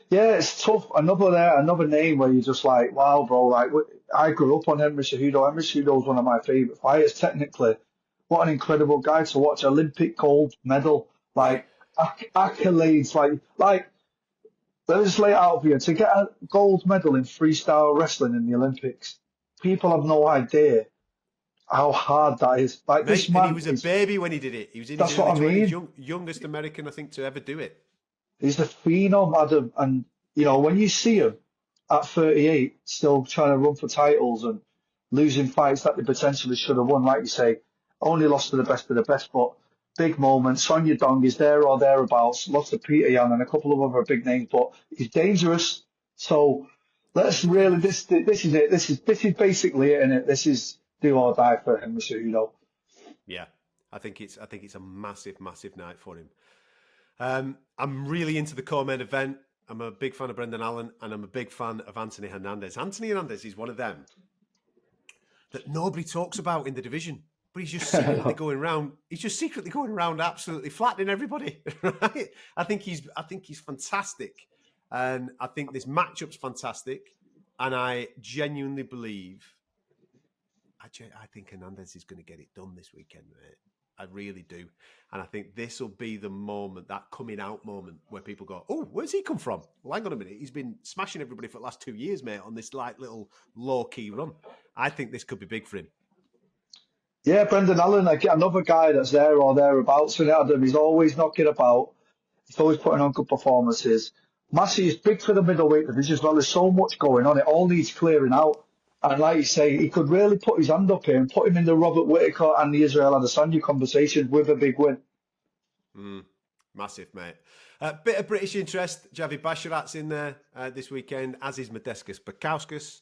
Yeah, it's tough. Another name where you're just like, wow, bro. Like, I grew up on Henry Cejudo. Henry Cejudo is one of my favorite fighters. Technically, what an incredible guy to watch. Olympic gold medal, like accolades, like. Let us lay it out for you. To get a gold medal in freestyle wrestling in the Olympics, people have no idea how hard that is. Like, mate, this man, and he was a baby when he did it. He was in his early 20s, youngest American, I think, to ever do it. He's the phenom, Adam. And, when you see him at 38, still trying to run for titles and losing fights that they potentially should have won, like you say, only lost to the best of the best, but big moments. Song Yadong is there or thereabouts. Lots of Peter Yan and a couple of other big names, but he's dangerous. So let's really, this is it. This is basically it, innit? This is do or die for him, Cejudo. Yeah, I think it's a massive, massive night for him. I'm really into the co-main event. I'm a big fan of Brendan Allen, and I'm a big fan of Anthony Hernandez. Anthony Hernandez is one of them that nobody talks about in the division, but he's just secretly going around. He's just secretly going around, absolutely flattening everybody. Right? I think he's fantastic, and I think this matchup's fantastic. And I genuinely believe, I think Hernandez is going to get it done this weekend, mate. I really do. And I think this will be the moment, that coming out moment, where people go, oh, where's he come from? Well, hang on a minute. He's been smashing everybody for the last 2 years, mate, on this little low-key run. I think this could be big for him. Yeah, Brendan Allen, another guy that's there or thereabouts. And Adam, he's always knocking about. He's always putting on good performances. Massey is big for the middleweight division as well. There's so much going on. It all needs clearing out. And like you say, he could really put his hand up here and put him in the Robert Whittaker and the Israel Adesanya conversation with a big win. Massive, mate. Bit of British interest. Javi Basharat's in there this weekend, as is Modestas Bukauskas.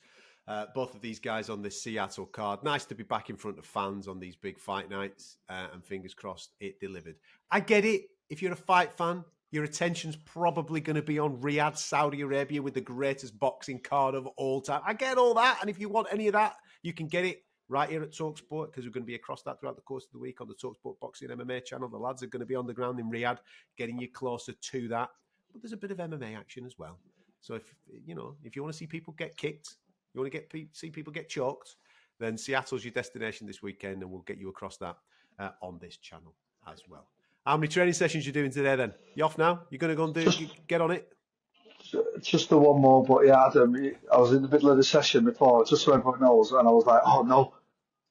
Both of these guys on this Seattle card. Nice to be back in front of fans on these big fight nights. And fingers crossed it delivered. I get it. If you're a fight fan, your attention's probably going to be on Riyadh, Saudi Arabia, with the greatest boxing card of all time. I get all that. And if you want any of that, you can get it right here at talkSPORT, because we're going to be across that throughout the course of the week on the talkSPORT Boxing MMA channel. The lads are going to be on the ground in Riyadh, getting you closer to that. But there's a bit of MMA action as well. So if you want to see people get kicked, you want to see people get choked, then Seattle's your destination this weekend, and we'll get you across that on this channel as well. How many training sessions you doing today then? You off now? You're going to go and get on it? Just the one more, but yeah, Adam, I was in the middle of the session before, just so everyone knows, and I was like, oh no,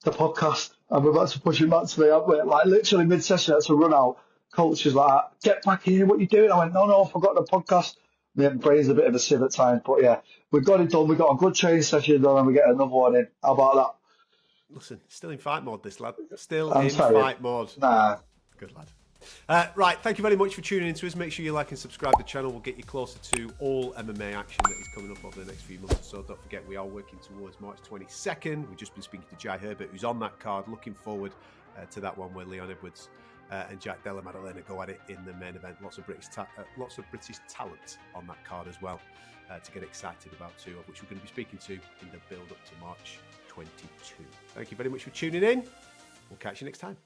the podcast, and we're about to push it back to me, aren't we? Like literally mid-session, I had to run out. Coach was like, get back in, what are you doing? I went, no, I forgot the podcast. My brain's a bit of a sieve at times, but yeah, we got it done. We got a good training session done, and we get another one in. How about that? Listen, still in fight mode, this lad. Still I'm in tired. Fight mode. Nah. Good lad. Right, thank you very much for tuning in to us. Make sure you like and subscribe to the channel. We'll get you closer to all MMA action that is coming up over the next few months or so. Don't forget, we are working towards March 22nd. We've just been speaking to Jai Herbert, who's on that card. Looking forward to that one where Leon Edwards and Jack Della Maddalena go at it in the main event. Lots of British talent on that card as well to get excited about too, of which we're going to be speaking to in the build-up to March 22. Thank you very much for tuning in. We'll catch you next time.